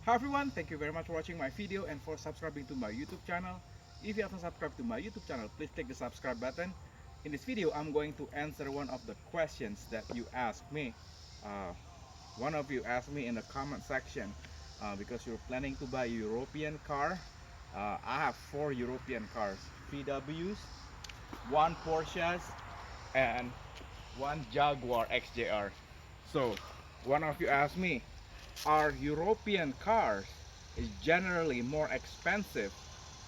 Hi everyone, thank you very much for watching my video and for subscribing to my YouTube channel. If you haven't subscribed to my YouTube channel, please click the subscribe button. In this video, I'm going to answer one of the questions that you asked me. Uh, One of you asked me in the comment section because you're planning to buy a European car. I have 4 European cars, VWs, 1 Porsches, and 1 Jaguar XJR. So one of you asked me, are European cars is generally more expensive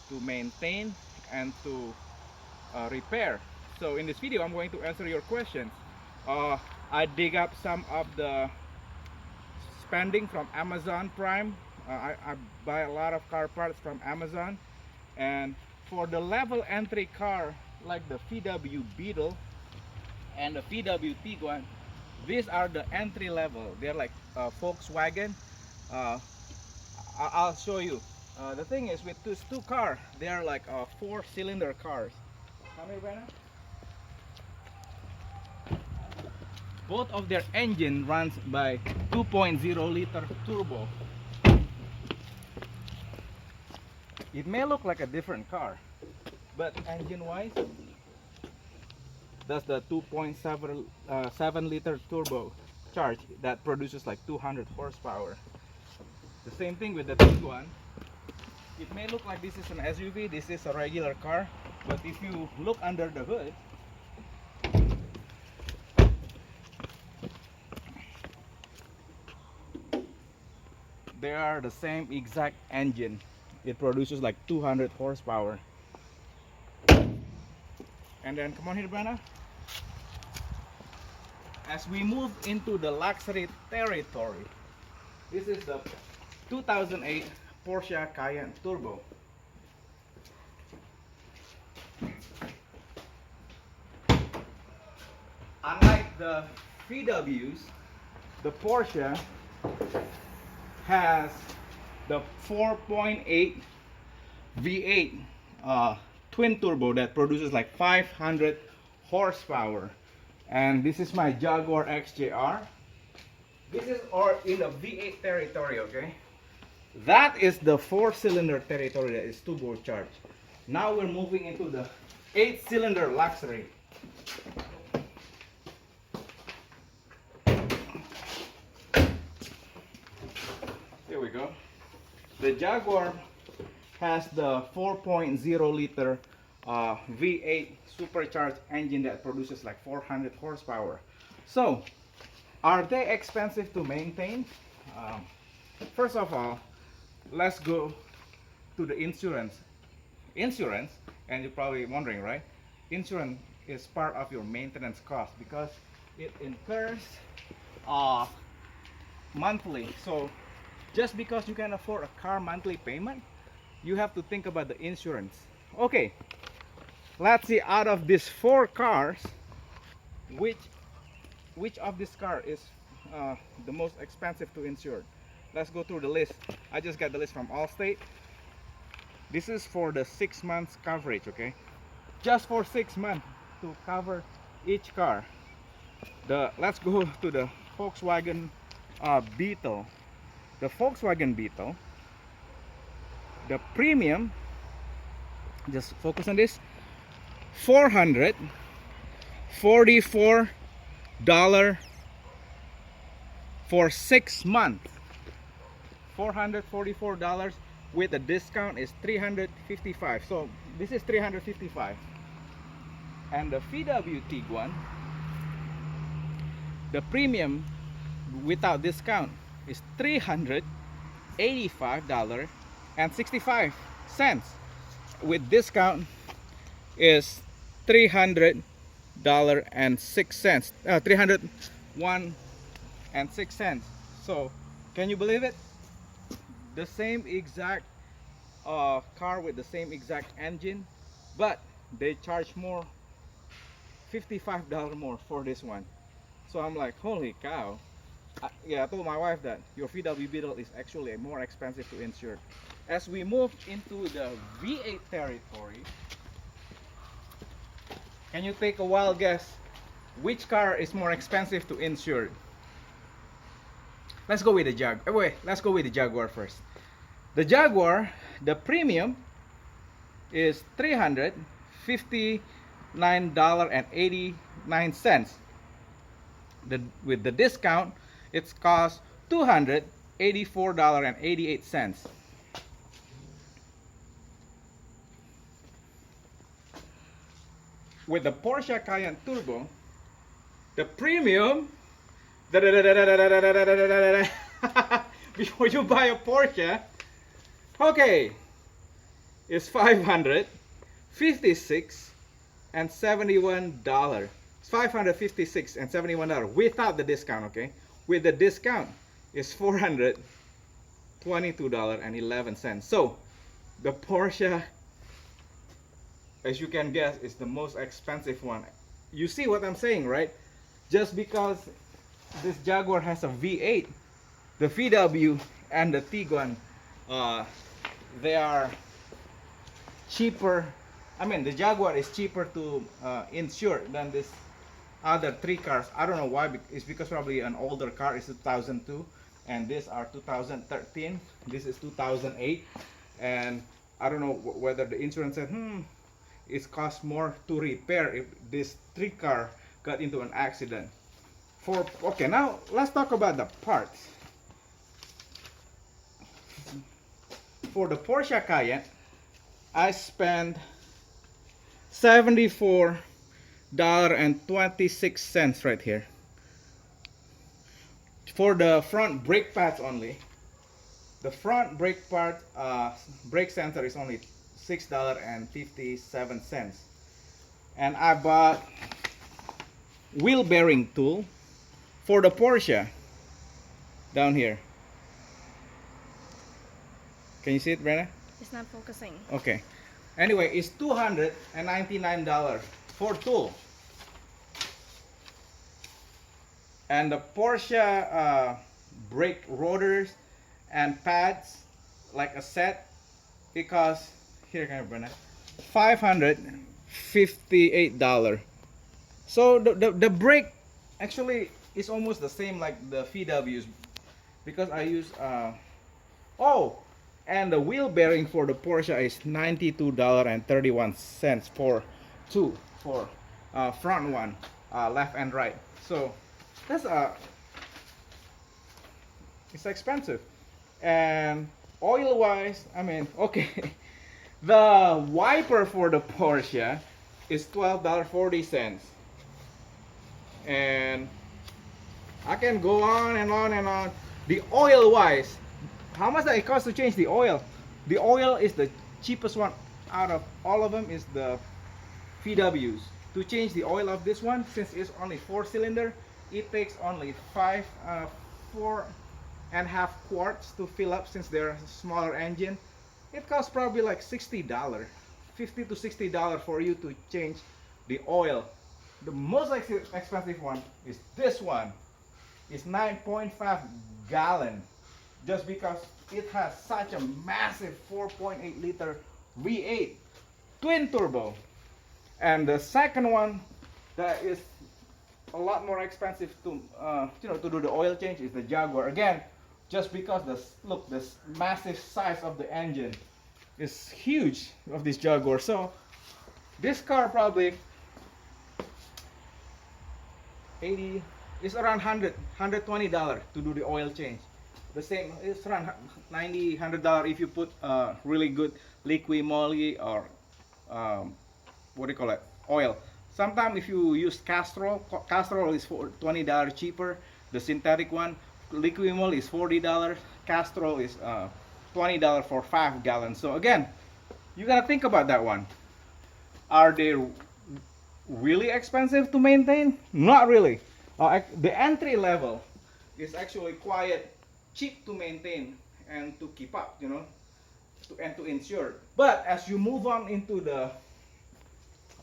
to maintain and to repair? So in this video, I'm going to answer your questions. I dig up some of the spending from Amazon Prime. I buy a lot of car parts from Amazon, and for the level entry car like the VW Beetle and the VW Tiguan, these are the entry level. They're like Volkswagen. uh, I'll show you. The thing is, with these two cars, they are like 4-cylinder cars. Come here, Brenna. Both of their engine runs by 2.0 liter turbo. It may look like a different car, but engine wise, that's the 2.7 liter turbo charge that produces like 200 horsepower. The same thing with the Tiguan. It may look like this is an SUV, this is a regular car, but if you look under the hood, they are the same exact engine. It produces like 200 horsepower. And then come on here, Brenna. As we move into the luxury territory, this is the 2008 Porsche Cayenne Turbo. Unlike the VWs, the Porsche has the 4.8 V8 twin turbo that produces like 500 horsepower. And this is my Jaguar XJR. This is in the V8 territory, okay? That is the 4-cylinder territory that is turbocharged. Now we're moving into the 8-cylinder luxury. Here we go. The Jaguar has the 4.0 liter V8 supercharged engine that produces like 400 horsepower. So, are they expensive to maintain? First of all, let's go to the insurance. Insurance, and you're probably wondering, right? Insurance is part of your maintenance cost because it incurs monthly. So just because you can afford a car monthly payment, you have to think about the insurance. Okay, let's see, out of these 4 cars, which of this car is the most expensive to insure? Let's go through the list. I just got the list from Allstate. This is for the 6 months coverage, okay? Just for 6 months to cover each car. Let's go to the Volkswagen Beetle. The Volkswagen Beetle, the premium, just focus on this, $444 for 6 months. $444 with a discount is $355. So this is $355. And the VW Tiguan, the premium without discount is $385.65. With discount is $301.06. $301.06. So can you believe it? The same exact car with the same exact engine, but they charge more, $55 more for this one. So I'm like, holy cow. I told my wife that your VW Beetle is actually more expensive to insure. As we move into the V8 territory, can you take a wild guess which car is more expensive to insure? let's go with the Wait, let's go with the Jaguar first. The Jaguar, the premium is $359.89. With the discount, it's cost $284.88. With the Porsche Cayenne Turbo, the premium, before you buy a Porsche, okay, is $556.71. It's $556.71 without the discount, okay? With the discount, it's $422.11. So the Porsche, as you can guess, is the most expensive one. You see what I'm saying, right? Just because this Jaguar has a V8, the VW and the Tiguan, they are cheaper. I mean, the Jaguar is cheaper to insure than this other three cars. I don't know why. It's because probably an older car is 2002, and these are 2013. This is 2008, and I don't know whether the insurance said, it costs more to repair if this three car got into an accident. Okay, now let's talk about the parts. For the Porsche Cayenne, I spent $74.26 right here. For the front brake pads only, the front brake part brake sensor is only $6.57, and I bought wheel bearing tool for the Porsche down here. Can you see it, Brenna? It's not focusing. Okay. Anyway, it's $299 for tool. And the Porsche brake rotors and pads, like a set, it costs, here, can I burn it? $558. So the brake actually is almost the same like the VWs, because I use and the wheel bearing for the Porsche is $92.31 for two, for front one, left and right. So that's it's expensive. And oil wise, I mean, okay, the wiper for the Porsche is $12.40, and I can go on and on and on. The oil wise, how much does it cost to change the oil? The oil is the cheapest one out of all of them, is the VWs. To change the oil of this one, since it's only 4-cylinder, it takes only 4.5 quarts to fill up, since they're a smaller engine. It costs probably like $60, $50 to $60 for you to change the oil. The most expensive one is this one. It's 9.5 gallon, just because it has such a massive 4.8 liter V8 twin turbo. And the second one that is a lot more expensive to to do the oil change is the Jaguar. Again, just because this massive size of the engine is huge of this Jaguar. So this car probably it's around $120 to do the oil change. The same, it's around $100 if you put really good liquid moly or what do you call it, oil. Sometimes if you use castor oil is $20 cheaper. The synthetic one, liquid moly is $40. Castor oil is $20 for 5 gallons. So again, you gotta think about that one. Are they really expensive to maintain? Not really. The entry level is actually quite cheap to maintain and to keep up, and to insure. But as you move on into the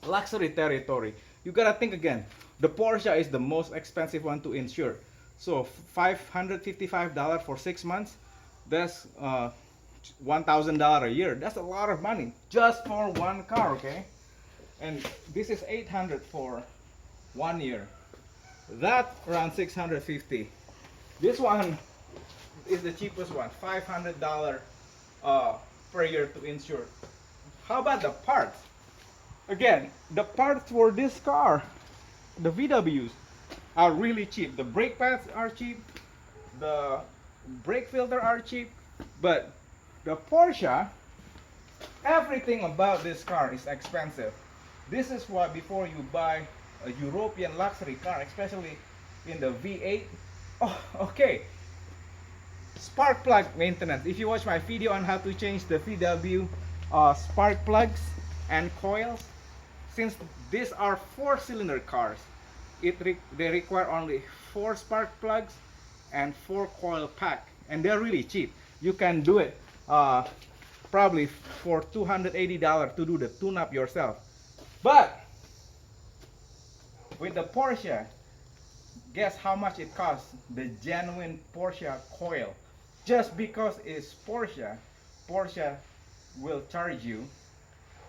luxury territory, you gotta think again. The Porsche is the most expensive one to insure. So $555 for 6 months, that's $1,000 a year. That's a lot of money just for one car, okay? And this is $800 for 1 year. That around $650. This one is the cheapest one, $500 per year to insure. How about the parts? Again, the parts for this car, the VWs, are really cheap. The brake pads are cheap, the brake filter are cheap, but the Porsche, everything about this car is expensive. This is why before you buy a European luxury car, especially in the V8, oh, okay, spark plug maintenance. If you watch my video on how to change the VW spark plugs and coils, since these are 4-cylinder cars, they require only 4 spark plugs and 4 coil pack, and they're really cheap. You can do it probably for $280 to do the tune-up yourself. But with the Porsche, guess how much it costs? The genuine Porsche coil. Just because it's Porsche, Porsche will charge you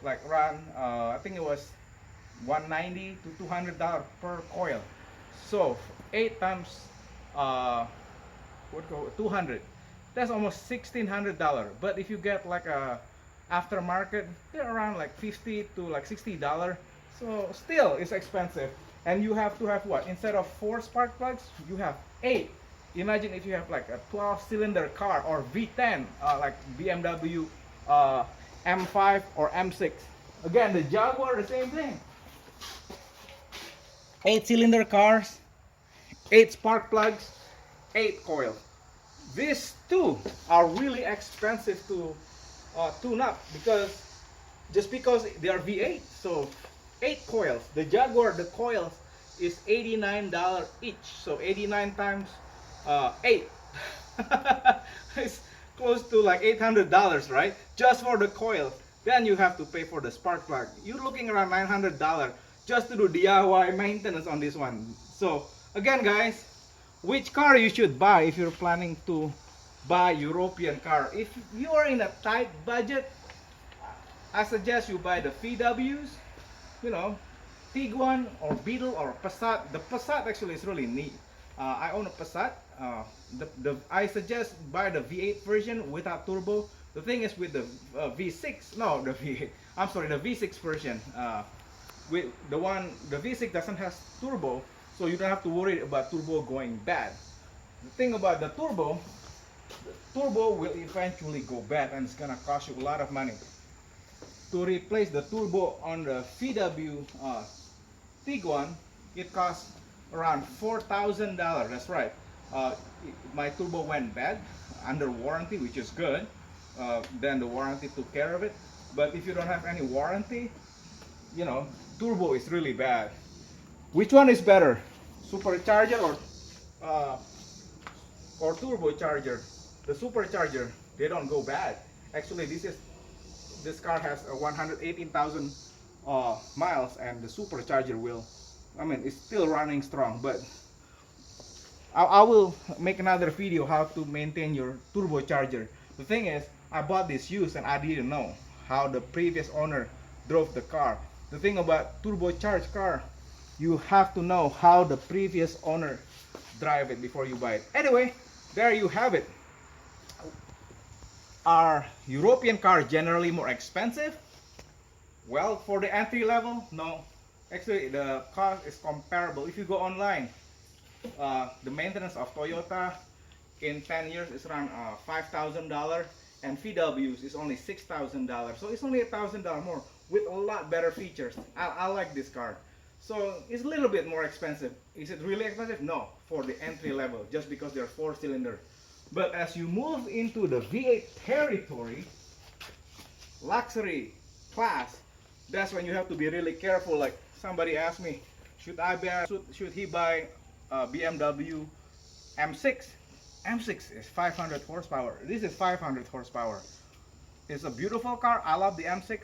like around I think it was $190 to $200 per coil. So 8 times 200, that's almost $1,600. But if you get like a aftermarket, they're around like $50 to like $60. So still it's expensive, and you have to have what, instead of 4 spark plugs you have 8. Imagine if you have like a 12-cylinder car or V10 like BMW M5 or M6. Again, the Jaguar, the same thing. 8-cylinder cars, 8 spark plugs, 8 coils. These two are really expensive to tune up, just because they are V8. So 8 coils. The Jaguar, the coils is $89 each. So 89 times 8. It's close to like $800, right? Just for the coils. Then you have to pay for the spark plug. You're looking around $900 just to do DIY maintenance on this one. So again, guys, which car you should buy if you're planning to buy European car? If you are in a tight budget, I suggest you buy the VWs, you know, Tiguan or Beetle or Passat. The Passat actually is really neat. I own a Passat. I suggest buy the V8 version without turbo. The thing is with the V6, no, the V8. I'm sorry, the V6 version. With the V6 doesn't have turbo, so you don't have to worry about turbo going bad. The thing about the turbo will eventually go bad, and it's gonna cost you a lot of money. To replace the turbo on the VW Tiguan, it costs around $4,000. That's right. My turbo went bad under warranty, which is good. Then the warranty took care of it. But if you don't have any warranty, you know, turbo is really bad. Which one is better, supercharger or turbocharger? The supercharger, they don't go bad. Actually, this car has 118,000 miles, and the supercharger it's still running strong. But I will make another video how to maintain your turbocharger. The thing is, I bought this used and I didn't know how the previous owner drove the car. The thing about turbocharged car, you have to know how the previous owner drive it before you buy it. Anyway, there you have it. Are European cars generally more expensive? Well, for the entry level, no. Actually, the cost is comparable. If you go online, the maintenance of Toyota in 10 years is around $5,000, and VWs is only $6,000. So it's only $1,000 more with a lot better features. I like this car. So it's a little bit more expensive. Is it really expensive? No, for the entry level, just because they're 4-cylinder. But as you move into the V8 territory, luxury class, that's when you have to be really careful. Like somebody asked me, should he buy BMW M6? M6 is 500 horsepower. This is 500 horsepower. It's a beautiful car. I love the M6,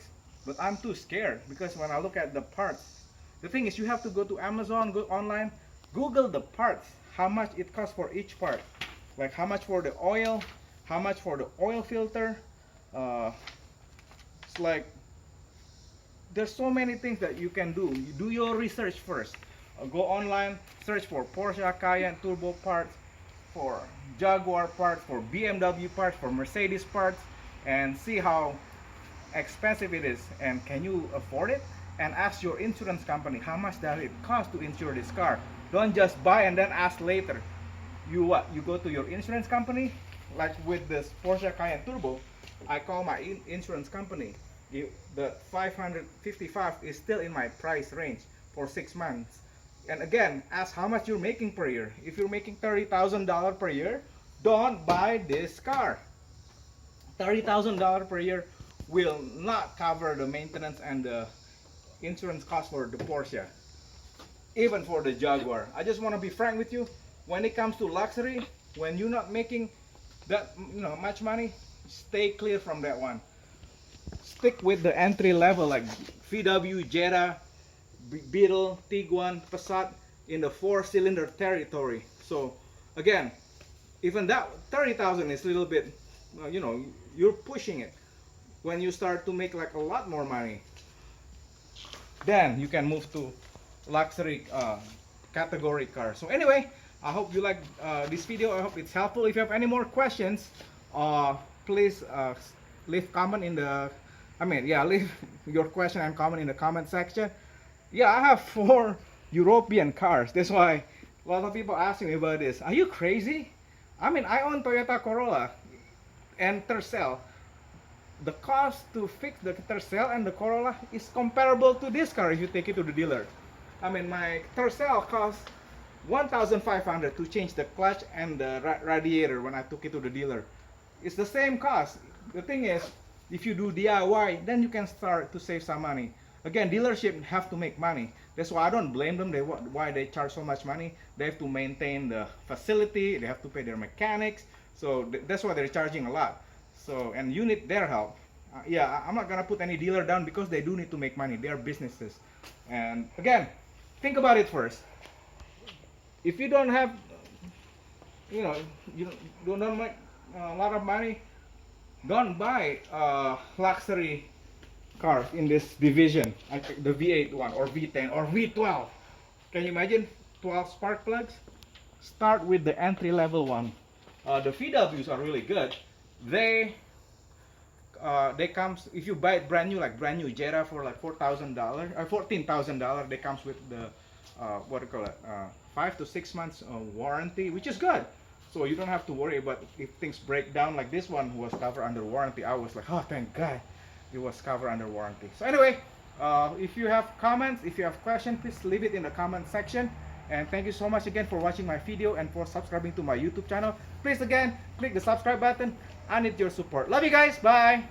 but I'm too scared because when I look at the parts, the thing is you have to go to Amazon, go online, Google the parts, how much it costs for each part. Like how much for the oil, how much for the oil filter. It's like there's so many things that you can do. You do your research first. Go online, search for Porsche Cayenne turbo parts. for Jaguar parts, for BMW parts, for Mercedes parts, and see how expensive it is and can you afford it, and ask your insurance company how much does it cost to insure this car. Don't just buy and then ask later. You go to your insurance company, like with this Porsche Cayenne Turbo. I call my insurance company. The 555 is still in my price range for 6 months. And again, ask how much you're making per year. If you're making $30,000 per year, don't buy this car. $30,000 per year will not cover the maintenance and the insurance cost for the Porsche, even for the Jaguar. I just want to be frank with you. When it comes to luxury, when you're not making that much money, stay clear from that one. Stick with the entry level like VW, Jetta, Beetle, Tiguan, Passat in the 4-cylinder territory. So again, even that 30,000 is a little bit, you're pushing it. When you start to make like a lot more money, then you can move to luxury category cars. So anyway, I hope you like this video. I hope it's helpful. If you have any more questions, please leave comment in the leave your question and comment in the comment section. Yeah, I have 4 European cars. That's why a lot of people asking me about this. Are you crazy? I own Toyota Corolla and Tercel. The cost to fix the Tercel and the Corolla is comparable to this car if you take it to the dealer. My Tercel cost $1,500 to change the clutch and the radiator when I took it to the dealer. It's the same cost. The thing is, if you do DIY, then you can start to save some money. Again, dealership have to make money. That's why I don't blame them. Why they charge so much money. They have to maintain the facility. They have to pay their mechanics. So that's why they're charging a lot. So, and you need their help. Yeah, I'm not gonna put any dealer down because they do need to make money. They are businesses. And again, think about it first. If you don't have, you don't make a lot of money, don't buy luxury cars in this division, like the V8 one or V10 or V12. Can you imagine 12 spark plugs? Start with the entry level one. The VWs are really good. They comes, if you buy it brand new Jetta for like $4,000 or $14,000, they comes with the 5 to 6 months warranty, which is good. So you don't have to worry about if things break down. Like this one was covered under warranty. I was like, oh, thank God it was covered under warranty. So anyway, if you have comments, if you have questions, please leave it in the comment section. And thank you so much again for watching my video and for subscribing to my YouTube channel. Please again, click the subscribe button. I need your support. Love you guys. Bye.